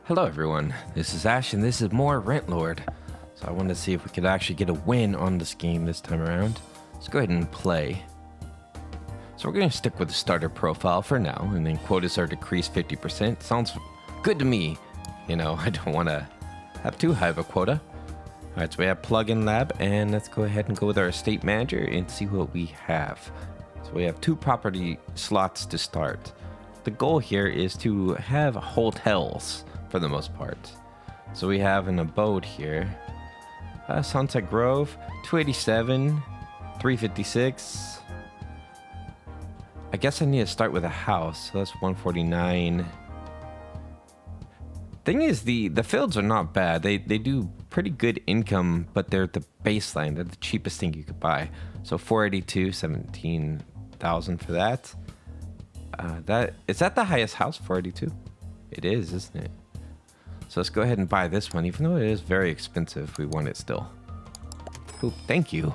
Hello everyone, this is Ash and this is more Rentlord. So I wanted to see if we could actually get a win on this game this time around. Let's go ahead and play. So we're going to stick with the starter profile for now, and then quotas are decreased 50%. Sounds good to me. You know, I don't want to have too high of a quota. Alright, so we have plugin lab, and let's go ahead and go with our estate manager and see what we have. So we have 2 property slots to start. The goal here is to have hotels for the most part. So we have an abode here. Sunset Grove, 287, 356. I guess I need to start with a house, so that's 149. Thing is, the fields are not bad. They do pretty good income, but they're the baseline. They're the cheapest thing you could buy. So 482, 17,000 for that. Is that the highest house, 482? It is, isn't it? So let's go ahead and buy this one, even though it is very expensive. We want it still. Ooh, thank you.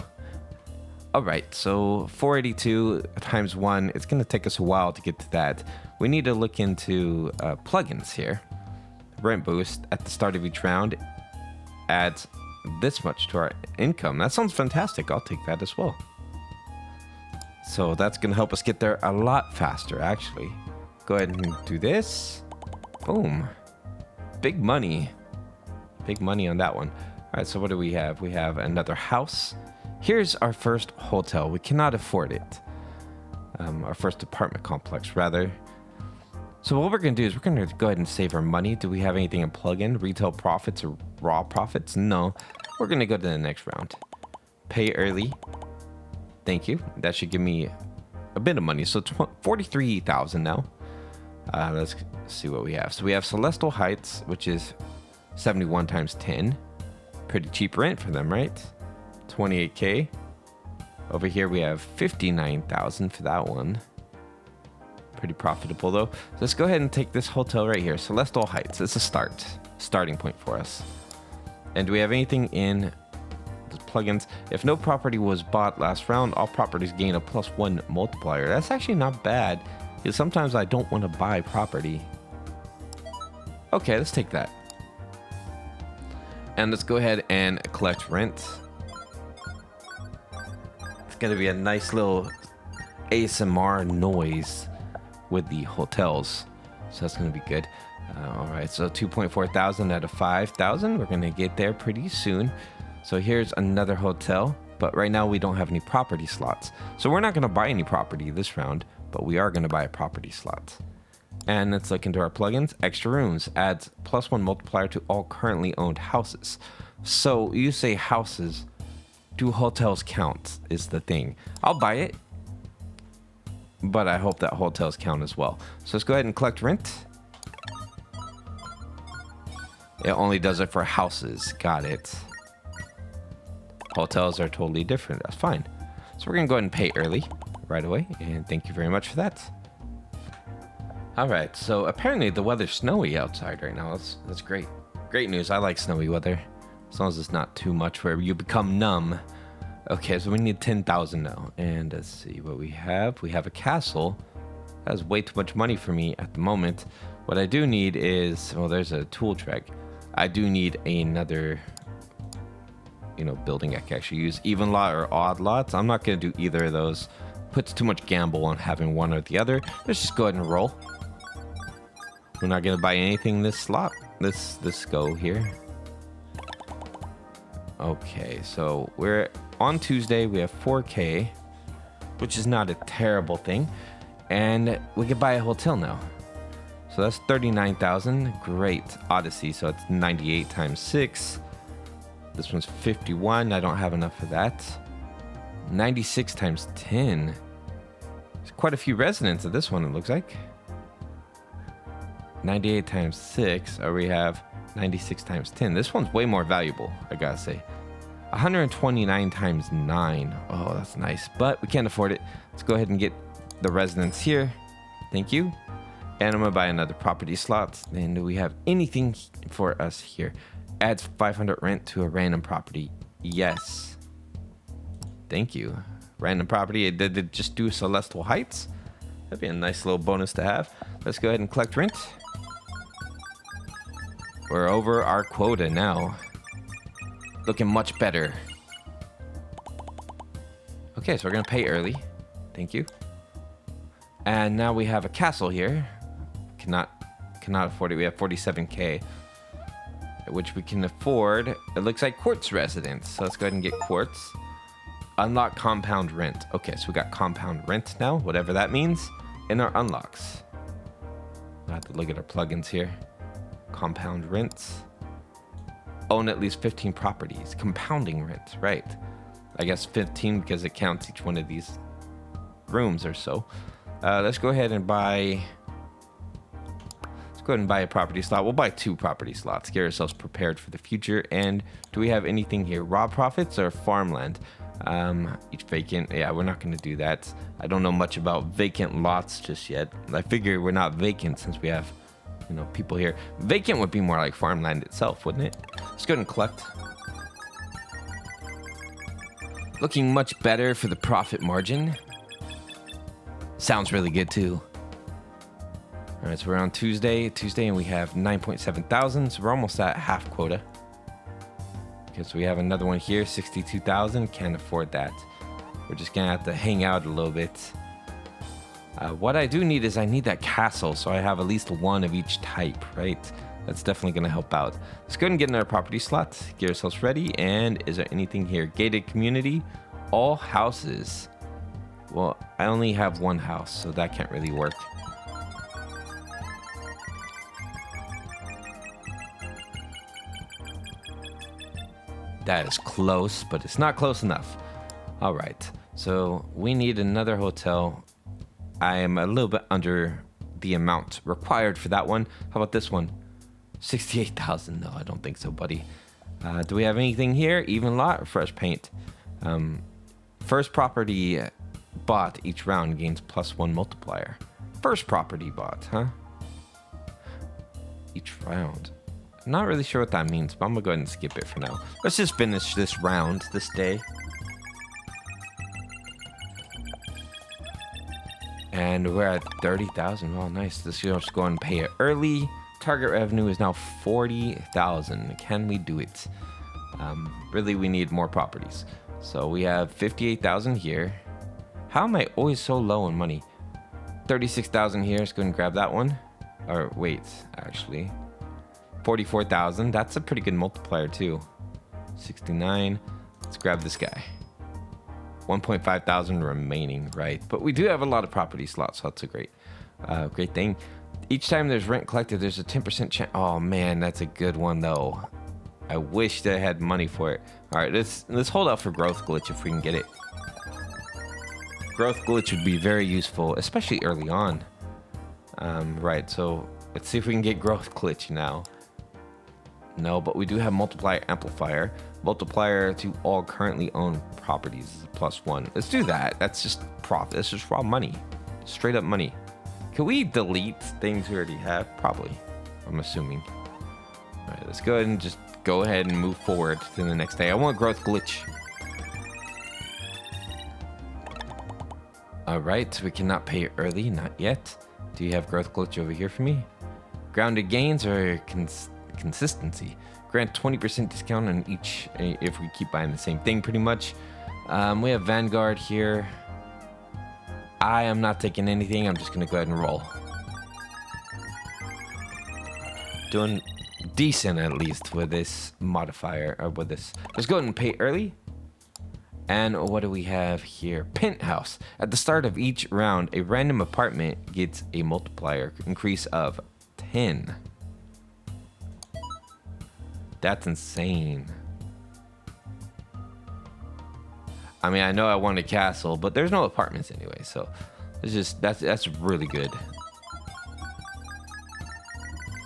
All right, so 482 times 1. It's going to take us a while to get to that. We need to look into plugins here. Rent boost at the start of each round adds this much to our income. That sounds fantastic. I'll take that as well. So that's going to help us get there a lot faster, actually. Go ahead and do this. Boom. Big money. Big money on that one. All right, so what do we have? We have another house. Here's our first hotel. We cannot afford it. Our first apartment complex, rather. So what we're going to do is we're going to go ahead and save our money. Do we have anything in plugin? Retail profits or raw profits? No. We're going to go to the next round. Pay early. Thank you. That should give me a bit of money. So 43,000 now. Let's see what we have. So we have Celestial Heights, which is 71 times 10. Pretty cheap rent for them, right? 28K. Over here we have 59,000 for that one. Pretty profitable though. So let's go ahead and take this hotel right here. Celestial Heights. It's a starting point for us. And do we have anything in the plugins? If no property was bought last round, all properties gain a +1 multiplier. That's actually not bad. Because sometimes I don't want to buy property. Okay, let's take that. And let's go ahead and collect rent. It's going to be a nice little ASMR noise with the hotels. So that's going to be good. All right, so 2.4 thousand out of 5,000. We're going to get there pretty soon. So here's another hotel. But right now we don't have any property slots. So we're not going to buy any property this round. But we are going to buy a property slot. And let's look into our plugins. Extra rooms adds +1 multiplier to all currently owned houses. So you say houses, do hotels count is the thing. I'll buy it, but I hope that hotels count as well. So let's go ahead and collect rent. It only does it for houses. Got it. Hotels are totally different. That's fine. So we're going to go ahead and pay early right away, and thank you very much for that. All right, so apparently the weather's snowy outside right now. That's great. Great news. I like snowy weather, as long as it's not too much where you become numb. Okay, so we need 10,000 now, and let's see what we have. We have a castle. That is way too much money for me at the moment. What I do need is, well, there's a tool track. I do need another, building I can actually use. Even lot or odd lots. I'm not going to do either of those. Puts too much gamble on having one or the other. Let's just go ahead and roll. We're not going to buy anything this slot. This go here. Okay, so we're on Tuesday. We have 4K, which is not a terrible thing. And we can buy a hotel now. So that's 39,000. Great. Odyssey. So it's 98 times 6. This one's 51. I don't have enough for that. 96 times 10. There's quite a few residents of this one, it looks like. 98 times 6, or we have 96 times 10. This one's way more valuable, I gotta say. 129 times 9. Oh, that's nice, but we can't afford it. Let's go ahead and get the residents here. Thank you. And I'm gonna buy another property slot. And do we have anything for us here? Adds 500 rent to a random property. Yes. Thank you. Random property. Did it just do Celestial Heights? That'd be a nice little bonus to have. Let's go ahead and collect rent. we're over our quota now. Looking much better. Okay, so we're gonna pay early. Thank you. And now we have a castle here. Cannot afford it. We have 47k, which we can afford. It looks like quartz residence. So let's go ahead and get quartz. Unlock compound rent. Okay, so we got compound rent now, whatever that means, in our unlocks. I have to look at our plugins here. Compound rents. Own at least 15 properties. Compounding rent, right. I guess 15 because it counts each one of these rooms or so. Let's go ahead and buy... Let's go ahead and buy a property slot. We'll buy 2 property slots. Get ourselves prepared for the future. And do we have anything here? Raw profits or farmland? Each vacant. Yeah, we're not going to do that. I don't know much about vacant lots just yet. I figure we're not vacant since we have, you know, people here. Vacant would be more like farmland itself, wouldn't it? Let's go ahead and collect. Looking much better for the profit margin. Sounds really good too. All right, so we're on Tuesday, and we have 9.7 thousand, so we're almost at half quota. Okay, so we have another one here, 62,000. Can't afford that. We're just gonna have to hang out a little bit. What I do need is I need that castle, so I have at least one of each type, right? That's definitely gonna help out. Let's go ahead and get another property slot. Get ourselves ready. And is there anything here? Gated community, all houses. Well, I only have one house, so that can't really work. That is close, but it's not close enough. All right, so we need another hotel. I am a little bit under the amount required for that one. How about this one? 68,000. No, I don't think so, buddy. Do we have anything here? Even lot or fresh paint? First property bought each round gains +1 multiplier. First property bought, huh? Each round. I'm not really sure what that means, but I'm gonna go ahead and skip it for now. Let's just finish this round, this day. And we're at 30,000. Oh, nice. Let's just go and pay it early. Target revenue is now 40,000. Can we do it? Really, we need more properties. So we have 58,000 here. How am I always so low on money? 36,000 here. Let's go and grab that one. Or wait, actually. 44,000. That's a pretty good multiplier too. 69. Let's grab this guy. 1.5 thousand remaining, right? But we do have a lot of property slots, so that's a great thing. Each time there's rent collected, there's a 10% chance. Oh man, that's a good one though. I wish that I had money for it. All right, let's hold out for growth glitch if we can get it. Growth glitch would be very useful, especially early on. Right, so let's see if we can get growth glitch now. No, but we do have multiplier amplifier. Multiplier to all currently owned properties is +1. Let's do that. That's just profit. That's just raw money. Straight up money. Can we delete things we already have? Probably. I'm assuming. All right, let's go ahead and just go ahead and move forward to the next day. I want growth glitch. All right, we cannot pay early. Not yet. Do you have growth glitch over here for me? Grounded gains or consistency? Grant 20% discount on each if we keep buying the same thing pretty much. We have Vanguard here. I am not taking anything. I'm just going to go ahead and roll. Doing decent at least with this modifier, or with this. Let's go ahead and pay early. And what do we have here? Penthouse. At the start of each round, a random apartment gets a multiplier increase of 10. That's insane. I mean, I know I want a castle, but there's no apartments anyway, so it's just that's really good.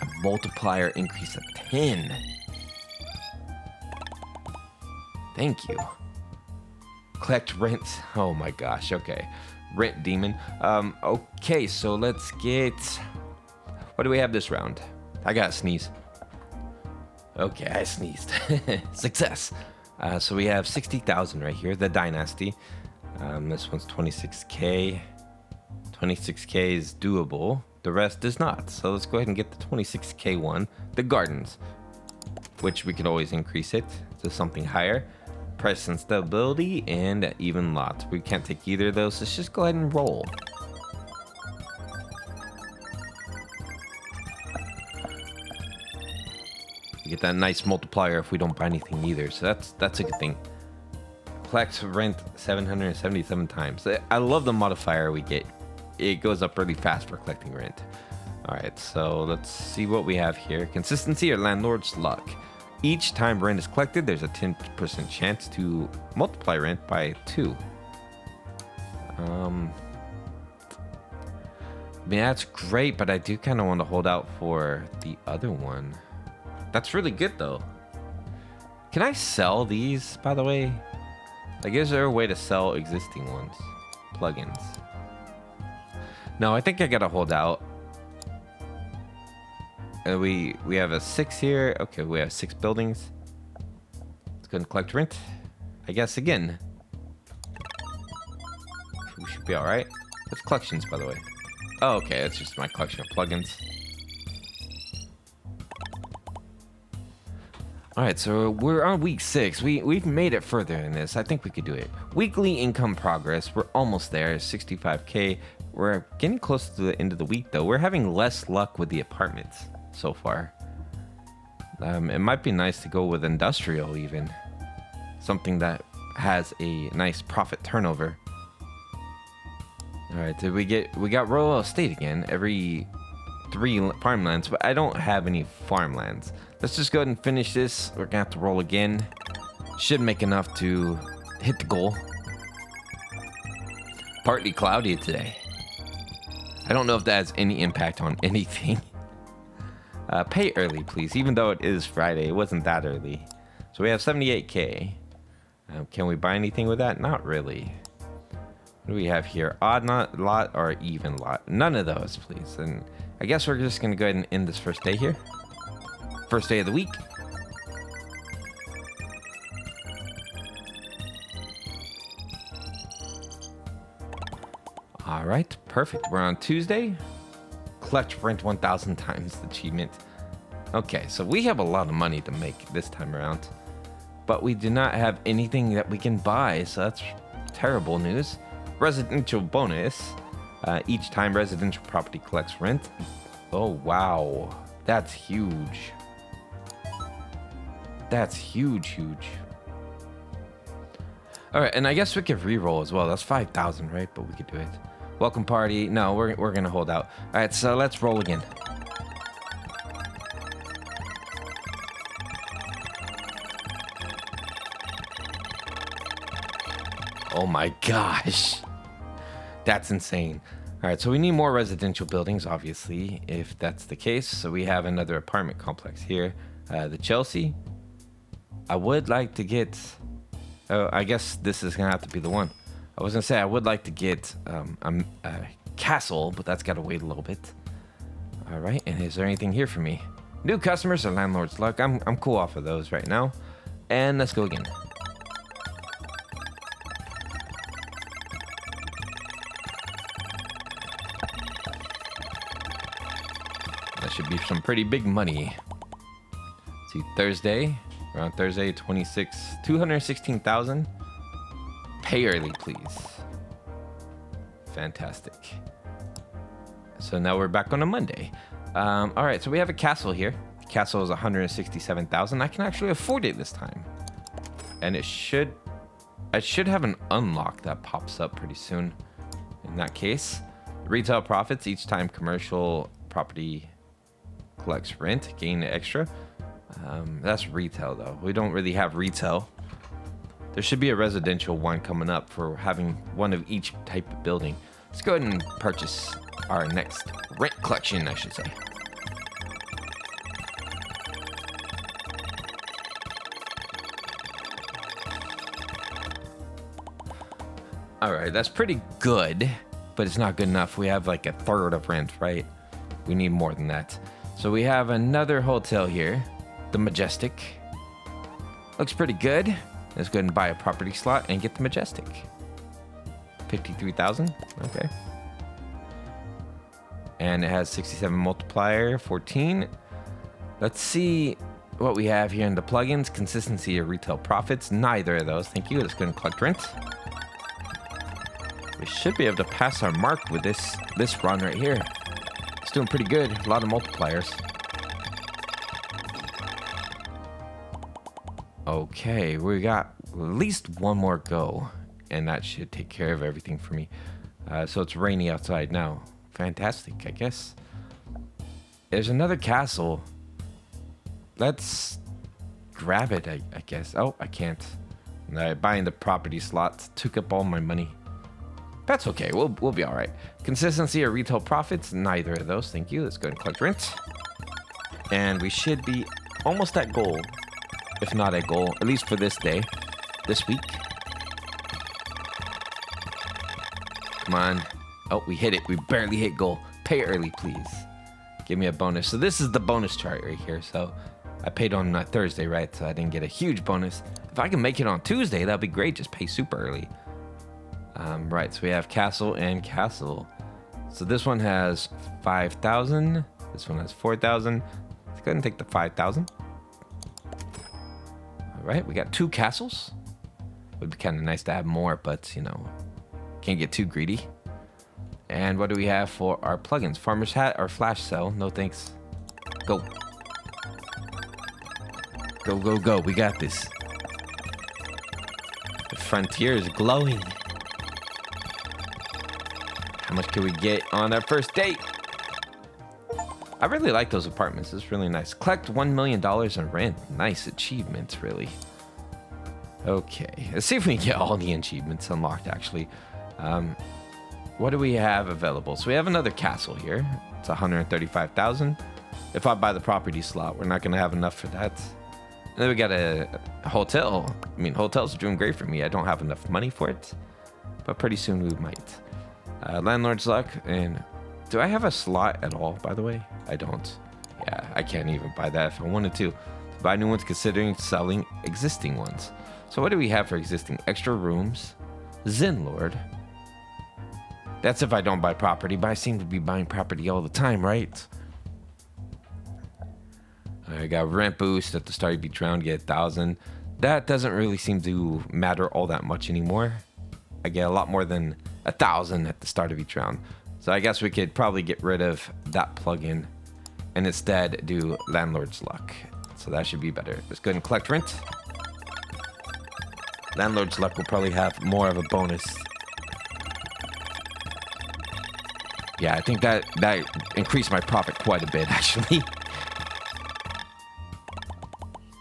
A multiplier increase of 10. Thank you. Collect rent. Oh my gosh. Okay. Rent demon. Okay, so let's get... What do we have this round? I gotta sneeze. Okay, I sneezed. Success. So we have 60,000 right here. The Dynasty. This one's 26k. 26k is doable. The rest does not. So let's go ahead and get the 26k one, the gardens, which we could always increase it to something higher. Price and stability and even lot. We can't take either of those. Let's just go ahead and roll. We get that nice multiplier if we don't buy anything either. So that's a good thing. Collect rent 777 times. I love the modifier we get. It goes up really fast for collecting rent. All right, so let's see what we have here. Consistency or landlord's luck. Each time rent is collected, there's a 10% chance to multiply rent by 2. I mean, that's great, but I do kind of want to hold out for the other one. That's really good, though. Can I sell these, by the way? Like, is there a way to sell existing ones? Plugins. No, I think I gotta hold out. We have a 6 here. Okay, we have 6 buildings. Let's go and collect rent. I guess again. We should be all right. What's collections, by the way? Oh, okay, it's just my collection of plugins. All right, so we're on week 6. We've made it further than this. I think we could do it. Weekly income progress. We're almost there. 65k. We're getting close to the end of the week, though. We're having less luck with the apartments so far. It might be nice to go with industrial, even something that has a nice profit turnover. All right, we got rural estate again. Every 3 farmlands, but I don't have any farmlands. Let's just go ahead and finish this. We're gonna have to roll again. Should make enough to hit the goal. Partly cloudy today. I don't know if that has any impact on anything. Pay early, please. Even though it is Friday, it wasn't that early. So we have 78k. Can we buy anything with that? Not really. What do we have here? Odd lot or even lot? None of those, please. And I guess we're just gonna go ahead and end this first day here. First day of the week. All right, perfect. We're on Tuesday. Collect rent 1,000 times the achievement. Okay, so we have a lot of money to make this time around, but we do not have anything that we can buy, so that's terrible news. Residential bonus. Each time residential property collects rent. Oh, wow. That's huge. That's huge. All right, and I guess we could re-roll as well. That's 5,000, right? But we could do it. Welcome party. No, we're gonna hold out. All right, so let's roll again. Oh my gosh. That's insane. All right, so we need more residential buildings, obviously, if that's the case. So we have another apartment complex here. The Chelsea. I would like to get... Oh, I guess this is going to have to be the one. I was going to say I would like to get a castle, but that's got to wait a little bit. All right, and is there anything here for me? New customers or landlord's luck. I'm cool off of those right now. And let's go again. That should be some pretty big money. Let's see, Thursday. We're on Thursday, 216,000. Pay early, please. Fantastic. So now we're back on a Monday. All right, so we have a castle here. The castle is 167,000. I can actually afford it this time. And I should have an unlock that pops up pretty soon. In that case, retail profits each time commercial property collects rent, gain extra. That's retail though. We don't really have retail. There should be a residential one coming up for having one of each type of building. Let's go ahead and purchase our next rent collection, I should say. All right, that's pretty good, but it's not good enough. We have like a third of rent, right? We need more than that. So we have another hotel here. The Majestic. Looks pretty good. Let's go ahead and buy a property slot and get the Majestic. 53,000. Okay. And it has 67 multiplier, 14. Let's see what we have here in the plugins. Consistency or retail profits. Neither of those. Thank you. Let's go and collect rent. We should be able to pass our mark with this run right here. It's doing pretty good. A lot of multipliers. Okay, we got at least one more go, and that should take care of everything for me. So it's rainy outside now. Fantastic, I guess. There's another castle. Let's grab it, I guess. Oh, I can't. Buying the property slots took up all my money. That's okay. We'll be all right. Consistency or retail profits? Neither of those. Thank you. Let's go and collect rent. And we should be almost at goal. If not at goal, at least for this day, this week. Come on. Oh, we hit it. We barely hit goal. Pay early, please. Give me a bonus. So this is the bonus chart right here. So I paid on Thursday, right? So I didn't get a huge bonus. If I can make it on Tuesday, that'd be great. Just pay super early. Right, so we have castle and castle. So this one has 5,000. This one has 4,000. Let's go ahead and take the 5,000. All right, we got 2 castles. Would be kind of nice to have more, but you know, can't get too greedy. And what do we have for our plugins? Farmer's Hat or Flash Sell? No thanks. Go. Go, go, go. We got this. The frontier is glowing. How much can we get on our first date? I really like those apartments. It's really nice. Collect $1 million in rent. Nice achievements, really. Okay, let's see if we can get all the achievements unlocked, actually. What do we have available? So we have another castle here. It's 135,000. If I buy the property slot, we're not going to have enough for that. And then we got a hotel. I mean, hotels are doing great for me. I don't have enough money for it, but pretty soon we might. Landlord's Luck, and do I have a slot at all, by the way? I don't. Yeah, I can't even buy that if I wanted to. Buy new ones considering selling existing ones. So what do we have for existing? Extra rooms, Zenlord. That's if I don't buy property, but I seem to be buying property all the time, right? I got rent boost at the start of each round, get 1,000. That doesn't really seem to matter all that much anymore. I get a lot more than 1,000 at the start of each round. So I guess we could probably get rid of that plugin and instead do Landlord's Luck. So that should be better. Let's go ahead and collect rent. Landlord's Luck will probably have more of a bonus. Yeah, I think that increased my profit quite a bit, actually.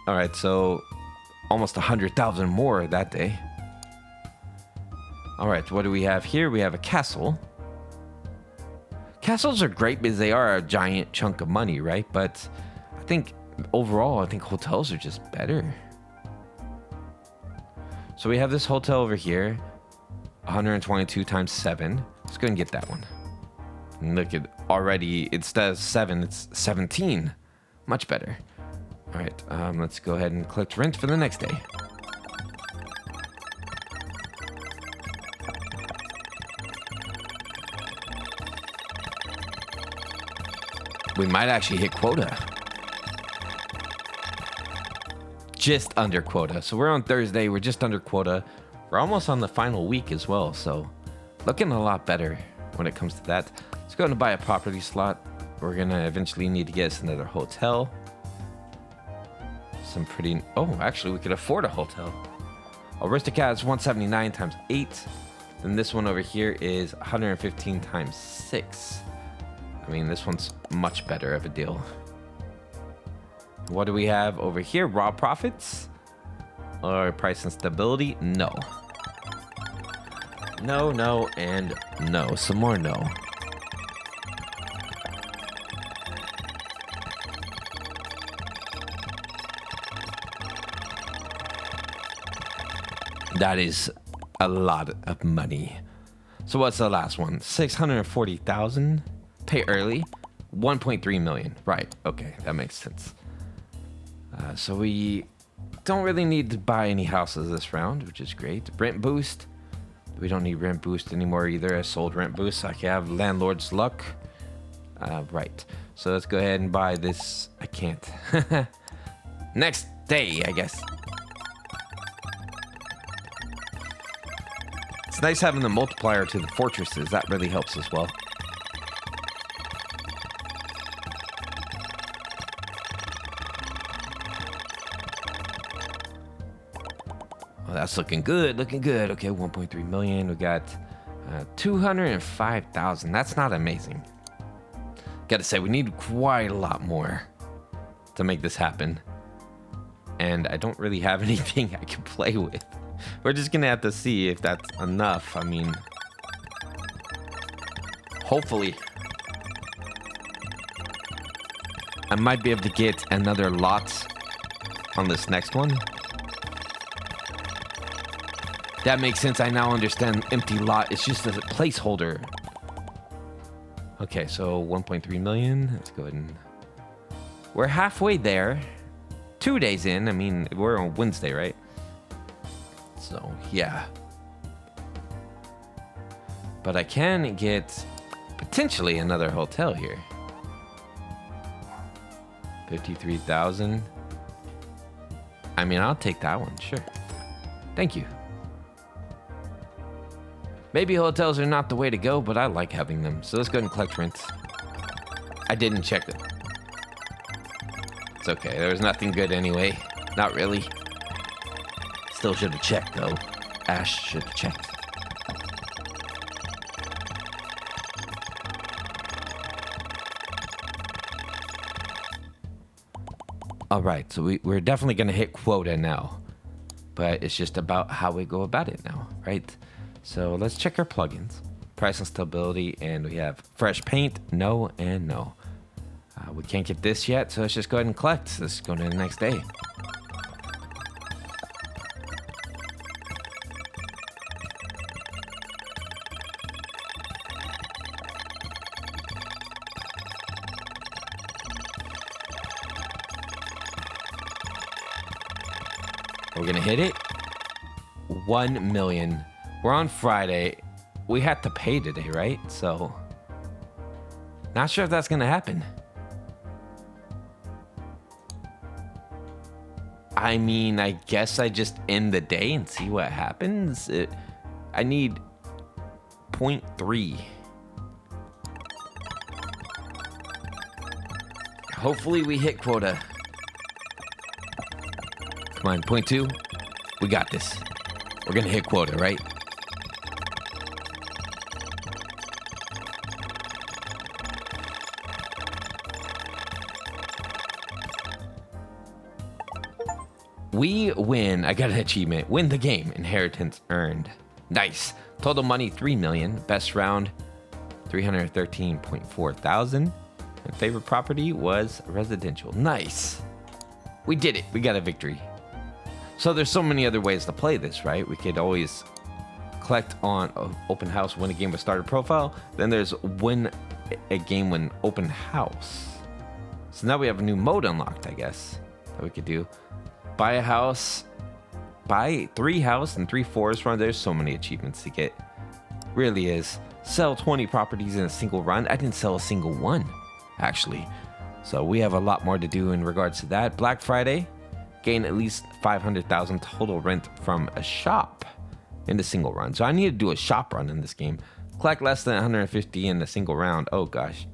All right, so almost 100,000 more that day. All right, what do we have here? We have a castle. Castles are great because they are a giant chunk of money, right? But I think overall, I think hotels are just better. So we have this hotel over here, 122 times 7. Let's go and get that one. And look at already, instead of 7, it's 17. Much better. All right, let's go ahead and collect rent for the next day. We might actually hit quota. Just under quota. So we're on Thursday. We're just under quota. We're almost on the final week as well. So looking a lot better when it comes to that. Let's go and buy a property slot. We're going to eventually need to get us another hotel. Some pretty... Oh, actually, we could afford a hotel. Aristocrat is 179 times 8. Then this one over here is 115 times 6. I mean, this one's much better of a deal. What do we have over here? Raw profits? Or price and stability? No. No, no, and no. Some more no. That is a lot of money. So what's the last one? 640,000. Pay early. 1.3 million. Right. Okay, that makes sense. So we don't really need to buy any houses this round, which is great. Rent boost. We don't need rent boost anymore either. I sold rent boost. I can have Landlord's Luck. Right. So let's go ahead and buy this. I can't. Next day, I guess. It's nice having the multiplier to the fortresses. That really helps as well. Oh, that's looking good, looking good. Okay, 1.3 million. We got 205,000. That's not amazing. Gotta say, we need quite a lot more to make this happen. And I don't really have anything I can play with. We're just gonna have to see if that's enough. I mean, hopefully I might be able to get another lot on this next one. That makes sense. I now understand empty lot. It's just a placeholder. Okay, so 1.3 million. Let's go ahead and... We're halfway there. 2 days in. I mean, we're on Wednesday, right? So, yeah. But I can get potentially another hotel here. 53,000. I mean, I'll take that one, sure. Thank you. Maybe hotels are not the way to go, but I like having them. So let's go ahead and collect rent. I didn't check it. It's okay. There was nothing good anyway. Not really. Still should have checked, though. Ash should have checked. All right. So we're definitely going to hit quota now. But it's just about how we go about it now, right? So let's check our plugins. Price and stability, and we have fresh paint, no, and no. We can't get this yet, so let's just go ahead and collect. Let's go to the next day. We're gonna hit it. 1 million. We're on Friday. We had to pay today, right? So, not sure if that's gonna happen. I mean, I guess I just end the day and see what happens. I need 0.3. Hopefully we hit quota. Come on, 0.2. We got this. We're gonna hit quota, right? We win. I got an achievement. Win the game. Inheritance earned. Nice. Total money 3 million. Best round 313.4 thousand. And favorite property was residential. Nice. We did it. We got a victory. So there's so many other ways to play this, right? We could always collect on open house, win a game with starter profile. Then there's win a game when open house. So now we have a new mode unlocked, I guess, that we could do. Buy a house, buy 3 house and 3 forest run. There's so many achievements to get. Really is. Sell 20 properties in a single run. I didn't sell a single one, actually. So we have a lot more to do in regards to that. Black Friday, gain at least 500,000 total rent from a shop in the single run. So I need to do a shop run in this game. Collect less than 150 in a single round. Oh gosh.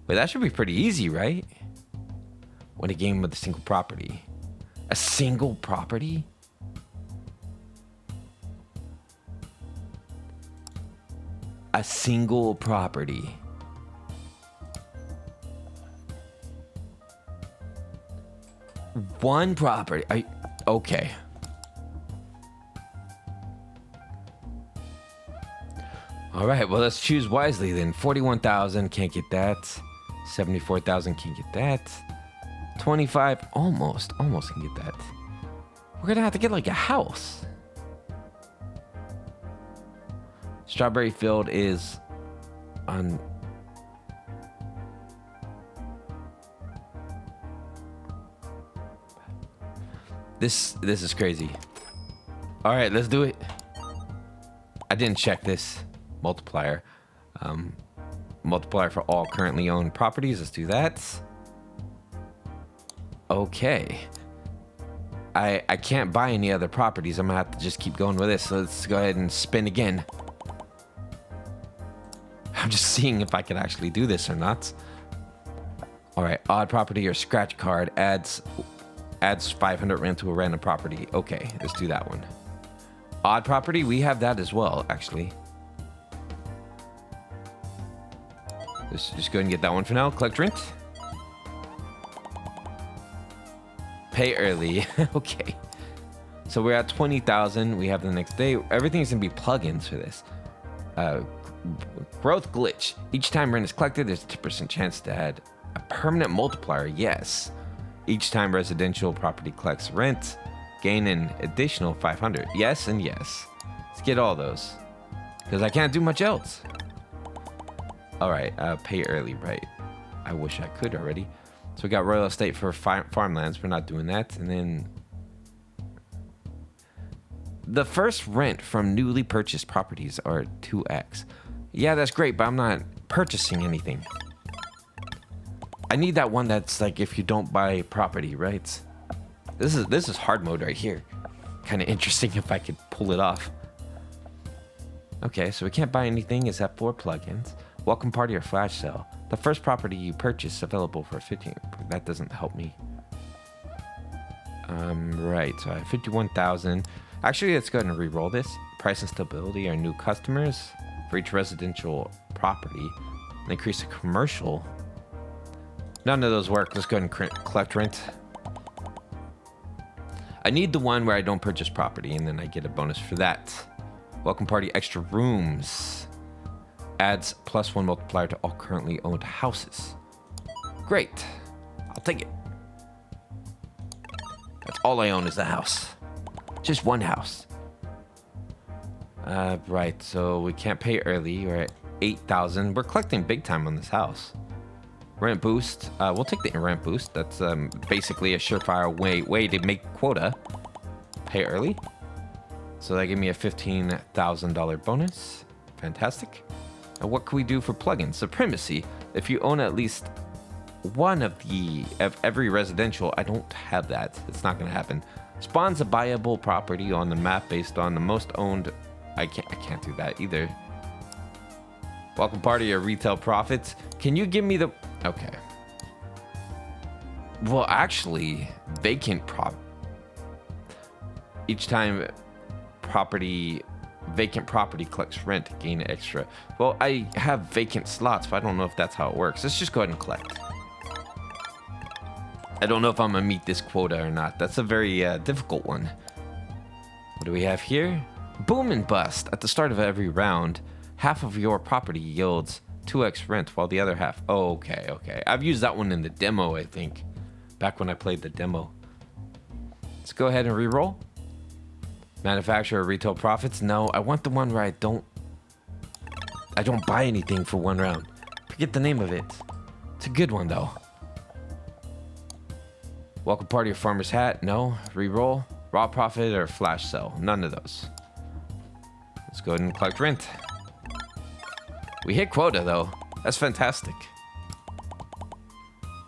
Wait, that should be pretty easy, right? Win a game with a single property. A single property? A single property. One property. Okay. All right, well, let's choose wisely then. 41,000, can't get that. 74,000, can't get that. 25, almost can get that. We're gonna have to get like a house. Strawberry Field is on. This is crazy. All right, let's do it. I didn't check this multiplier. multiplier for all currently owned properties. Let's do that. Okay. I can't buy any other properties. I'm gonna have to just keep going with this. So let's go ahead and spin again. I'm just seeing if I can actually do this or not. All right, odd property or scratch card adds 500 rent to a random property. Okay, let's do that one. Odd property, we have that as well, actually. Let's just go ahead and get that one for now. Collect rent. Pay early. Okay. So we're at 20,000. We have the next day. Everything's gonna be plugins for this. Growth glitch. Each time rent is collected, there's a 2% chance to add a permanent multiplier. Yes. Each time residential property collects rent, gain an additional 500. Yes and yes. Let's get all those, because I can't do much else. All right. Pay early. Right. I wish I could already. So we got royal estate for farmlands. We're not doing that. And then the first rent from newly purchased properties are 2x. Yeah, that's great, but I'm not purchasing anything. I need that one that's like if you don't buy property, right? This is hard mode right here. Kind of interesting if I could pull it off. Okay, so we can't buy anything except for plugins. Welcome party or flash sale. The first property you purchase available for 15. That doesn't help me. Right, so I have 51,000. Actually, let's go ahead and re-roll this. Price and stability are new customers for each residential property. And increase a commercial. None of those work. Let's go ahead and collect rent. I need the one where I don't purchase property, and then I get a bonus for that. Welcome party extra rooms. Adds +1 multiplier to all currently owned houses. Great. I'll take it. That's all I own is the house. Just one house. Right, so we can't pay early. We're at 8,000. We're collecting big time on this house. Rent boost. We'll take the rent boost. That's basically a surefire way to make quota. Pay early. So that gave me a $15,000 bonus. Fantastic. And what can we do for plugins? Supremacy. If you own at least one of every residential, I don't have that. It's not going to happen. Spawns a buyable property on the map based on the most owned. I can't do that either. Welcome party or retail profits. Can you give me the... Okay. Well, actually, vacant each time vacant property collects rent, gain extra. Well, I have vacant slots, but I don't know if that's how it works. Let's just go ahead and collect. I don't know if I'm gonna meet this quota or not. That's a very difficult one. What do we have here? Boom and bust. At the start of every round, half of your property yields 2x rent, while the other half... Oh, okay. I've used that one in the demo, I think. Back when I played the demo. Let's go ahead and re-roll. Manufacturer retail profits. No, I want the one where I don't buy anything for one round. Forget the name of it. It's a good one, though. Welcome party or farmer's hat. No. Re-roll. Raw profit or flash sell. None of those. Let's go ahead and collect rent. We hit quota, though. That's fantastic.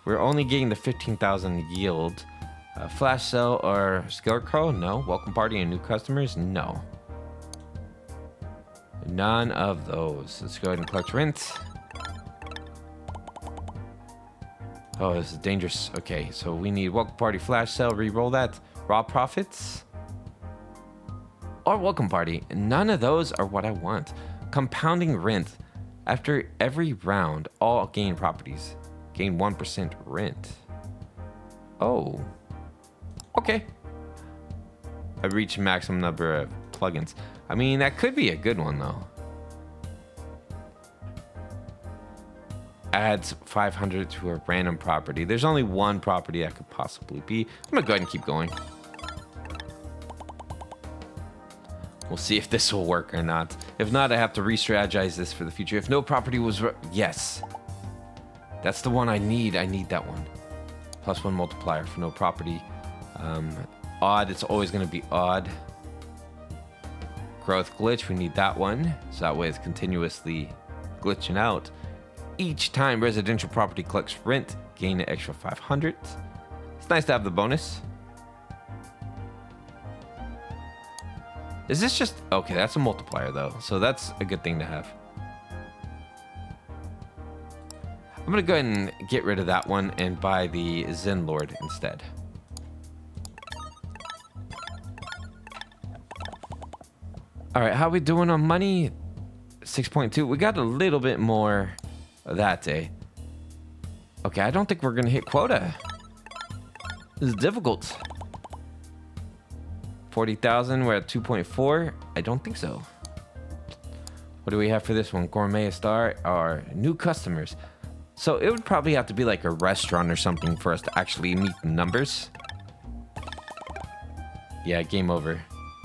We're only getting the 15,000 yield. Flash sale or scarecrow? No. Welcome party and new customers? No. None of those. Let's go ahead and collect rent. Oh, this is dangerous. Okay, so we need welcome party, flash sale, re-roll that. Raw profits. Or welcome party. None of those are what I want. Compounding rent. After every round, all gain properties gain 1% rent. Oh. Okay. I reached maximum number of plugins. I mean, that could be a good one, though. Adds 500 to a random property. There's only one property that could possibly be. I'm gonna go ahead and keep going. We'll see if this will work or not. If not, I have to re-strategize this for the future. If no property was... Yes. That's the one I need. I need that one. +1 multiplier for no property. Odd. It's always going to be odd. Growth glitch. We need that one. So that way it's continuously glitching out. each time residential property collects rent, gain an extra 500. It's nice to have the bonus. Is this just... Okay, that's a multiplier, though. So that's a good thing to have. I'm going to go ahead and get rid of that one and buy the Zenlord instead. All right, how we doing on money? 6.2. We got a little bit more that day. Okay, I don't think we're going to hit quota. This is difficult. 40,000, we're at 2.4. I don't think so. What do we have for this one? Gourmet Star, our new customers. So it would probably have to be like a restaurant or something for us to actually meet the numbers. Yeah, game over.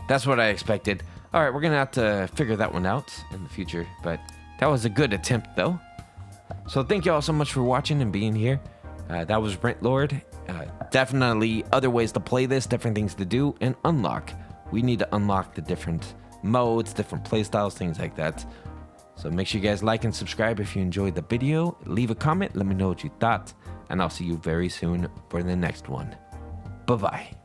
That's what I expected. All right, we're going to have to figure that one out in the future. But that was a good attempt, though. So thank you all so much for watching and being here. That was Rentlord. Definitely other ways to play this, different things to do, and unlock. We need to unlock the different modes, different playstyles, things like that. So make sure you guys like and subscribe if you enjoyed the video. Leave a comment, let me know what you thought, and I'll see you very soon for the next one. Bye-bye.